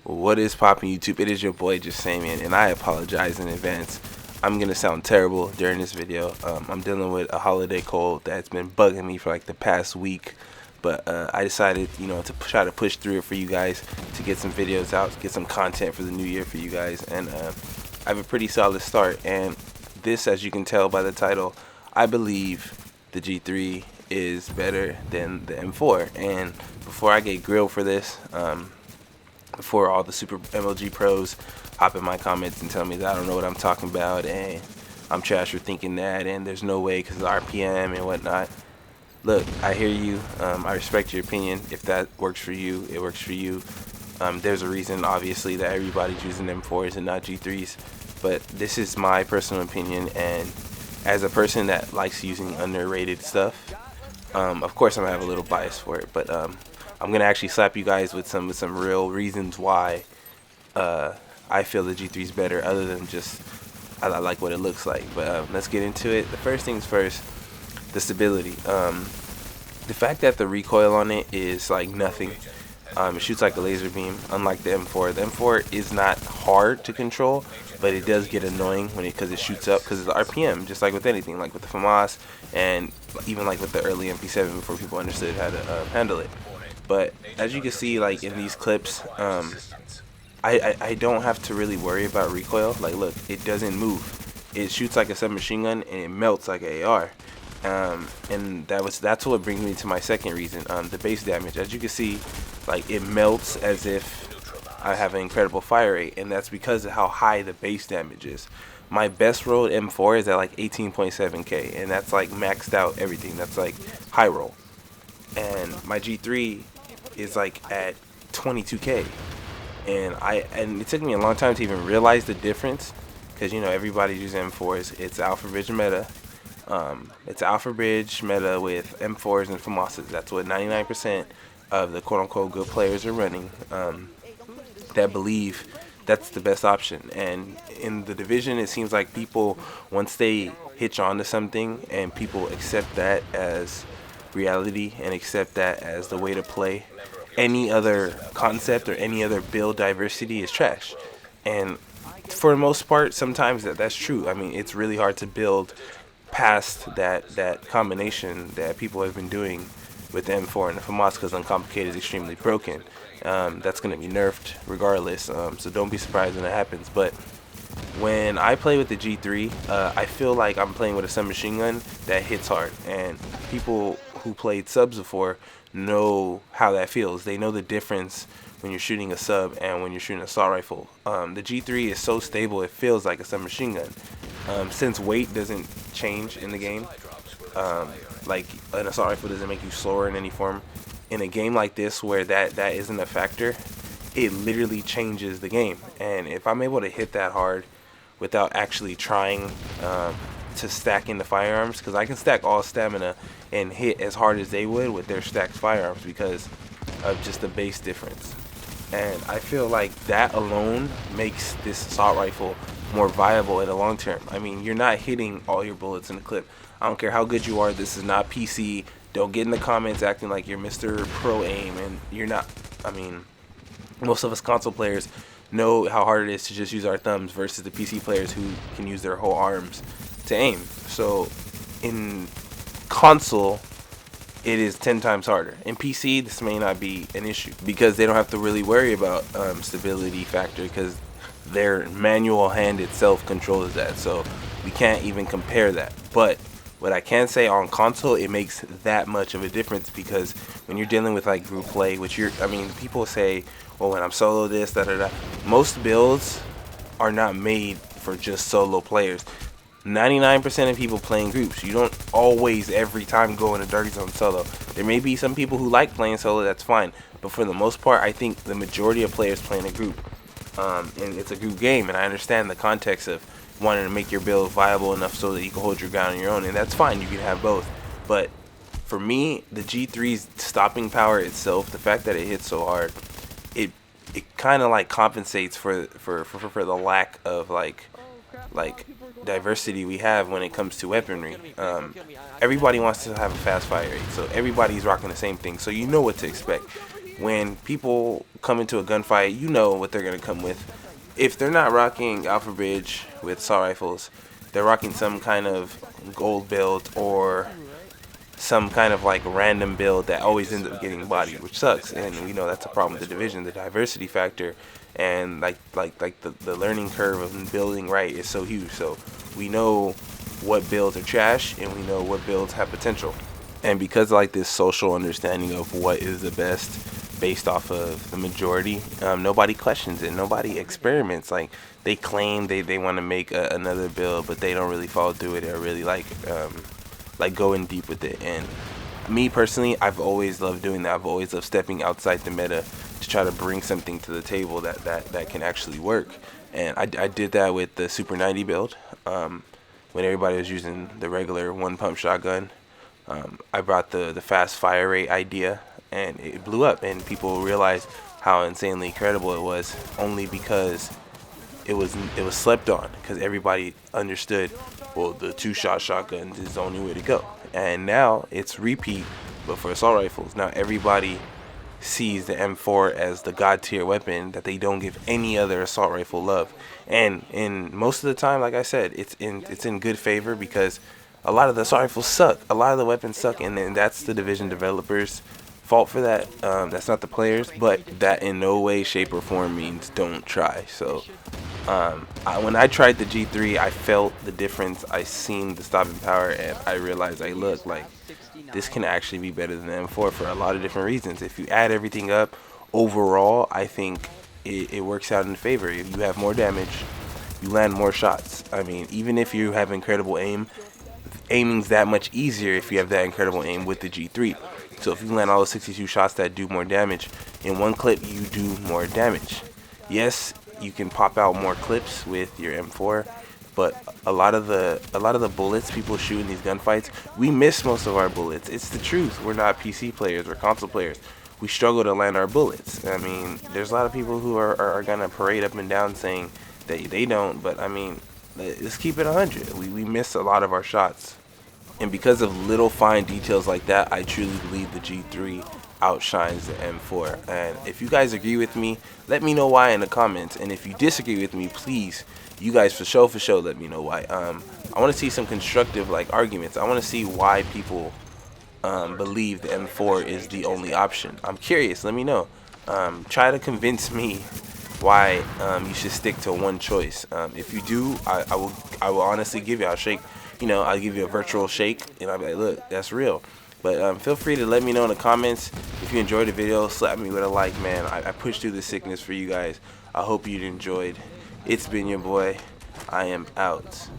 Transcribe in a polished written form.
What is poppin' YouTube? It is your boy Jesimein, and I apologize in advance. I'm gonna sound terrible during this video. I'm dealing with a holiday cold that's been bugging me for like the past week, but I decided, to try to push through it for you guys to get some videos out, get some content for the new year for you guys, and I have a pretty solid start. And this, as you can tell by the title, I believe the G3 is better than the M4. And before I get grilled for this, before all the super MLG pros hop in my comments and tell me that I don't know what I'm talking about and I'm trash for thinking that and there's no way because of RPM and whatnot. Look, I hear you. I respect your opinion. If that works for you, it works for you. There's a reason, obviously, that everybody's using M4s and not G3s. But this is my personal opinion, and as a person that likes using underrated stuff, of course I'm gonna have a little bias for it. But I'm gonna actually slap you guys with some real reasons why I feel the G3 is better, other than just I like what it looks like. But let's get into it. The first things first, the stability. The fact that the recoil on it is like nothing. It shoots like a laser beam, unlike the M4. The M4 is not hard to control, but it does get annoying because it shoots up because of the RPM, just like with anything, like with the FAMAS, and even like with the early MP7 before people understood how to handle it. But as you can see, like in these clips, I don't have to really worry about recoil. Like, look, it doesn't move. It shoots like a submachine gun and it melts like an AR. And that's what brings me to my second reason, the base damage. As you can see, like, it melts as if I have an incredible fire rate, and that's because of how high the base damage is. My best rolled M4 is at like 18.7k, and that's like maxed out everything. That's like high roll. And my G3 is like at 22k, and it took me a long time to even realize the difference, because everybody's using M4s. It's Alpha Bridge meta. It's Alpha Bridge meta with M4s and FAMASs. That's what 99% of the quote-unquote good players are running, that believe that's the best option. And in the division, it seems like people, once they hitch on to something and people accept that as reality and accept that as the way to play, any other concept or any other build diversity is trash. And for the most part, sometimes that's true. I mean, it's really hard to build past that combination that people have been doing with the M4 and the FAMAS, because Uncomplicated is extremely broken. That's going to be nerfed regardless, so don't be surprised when it happens. But when I play with the G3, I feel like I'm playing with a submachine gun that hits hard, and people who played subs before know how that feels. They know the difference when you're shooting a sub and when you're shooting an assault rifle. The G3 is so stable, it feels like a submachine gun. Since weight doesn't change in the game, like an assault rifle doesn't make you slower in any form, in a game like this where that isn't a factor, it literally changes the game. And if I'm able to hit that hard without actually trying to stack in the firearms, because I can stack all stamina and hit as hard as they would with their stacked firearms because of just the base difference. And I feel like that alone makes this assault rifle more viable in the long term. I mean, you're not hitting all your bullets in the clip. I don't care how good you are. This is not PC. Don't get in the comments acting like you're Mr. Pro Aim, and you're not. I mean, most of us console players know how hard it is to just use our thumbs versus the PC players who can use their whole arms to aim. So in console, it is 10 times harder. In PC, this may not be an issue because they don't have to really worry about stability factor, because their manual hand itself controls that. So we can't even compare that. But what I can say, on console, it makes that much of a difference, because when you're dealing with like group play, people say, well, when I'm solo this, da-da-da. Most builds are not made for just solo players. 99% of people play in groups. You don't always every time go in a dirty zone solo. There may be some people who like playing solo, that's fine. But for the most part, I think the majority of players play in a group. And it's a group game, and I understand the context of wanting to make your build viable enough so that you can hold your ground on your own, and that's fine. You can have both. But for me, the G3's stopping power itself, the fact that it hits so hard, it kind of like compensates for the lack of like diversity we have when it comes to weaponry. Everybody wants to have a fast fire rate, so everybody's rocking the same thing, so you know what to expect. when people come into a gunfight, you know what they're gonna come with. If they're not rocking Alpha Bridge with assault rifles, they're rocking some kind of gold build or some kind of like random build that always ends up getting bodied, which sucks. And we know that's a problem with the division. The diversity factor and the learning curve of building right is so huge. So we know what builds are trash and we know what builds have potential. And because of like this social understanding of what is the best based off of the majority, nobody questions it, nobody experiments. Like they claim they want to make another build, but they don't really follow through it or really like going deep with it. And me personally, I've always loved doing that. I've always loved stepping outside the meta to try to bring something to the table that can actually work. And I did that with the Super 90 build when everybody was using the regular one pump shotgun. I brought the fast fire rate idea, and it blew up, and people realized how insanely incredible it was, only because it was slept on, because everybody understood, well, the two-shot shotgun is the only way to go. And now it's repeat, but for assault rifles. Now everybody sees the M4 as the god tier weapon that they don't give any other assault rifle love. And in most of the time, like I said, it's in good favor, because a lot of the assault rifles suck. A lot of the weapons suck, and then that's the division developers' fault for that. That's not the players, but that in no way, shape, or form means don't try. So when I tried the G3, I felt the difference. I seen the stopping power, and I realized, like, look, like, this can actually be better than the M4 for a lot of different reasons. If you add everything up, overall, I think it works out in favor. If you have more damage, you land more shots. I mean, even if you have incredible aim, aiming's that much easier if you have that incredible aim with the G3. So if you land all the 62 shots that do more damage in one clip, you do more damage. Yes, you can pop out more clips with your M4, but a lot of the bullets people shoot in these gunfights, we miss most of our bullets. It's the truth. We're not PC players, we're console players. We struggle to land our bullets. I mean, there's a lot of people who are gonna parade up and down saying that they don't, but I mean, let's keep it 100. We miss a lot of our shots. And because of little fine details like that, I truly believe the G3 outshines the M4. And if you guys agree with me, let me know why in the comments. And if you disagree with me, please, you guys for sure let me know why. I want to see some constructive like arguments. I want to see why people believe the M4 is the only option. I'm curious. Let me know. Try to convince me why you should stick to one choice. If you do, I will honestly give you. I'll shake. I'll give you a virtual shake, and I'll be like, look, that's real. But feel free to let me know in the comments. If you enjoyed the video, slap me with a like, man. I pushed through the sickness for you guys. I hope you enjoyed. It's been your boy. I am out.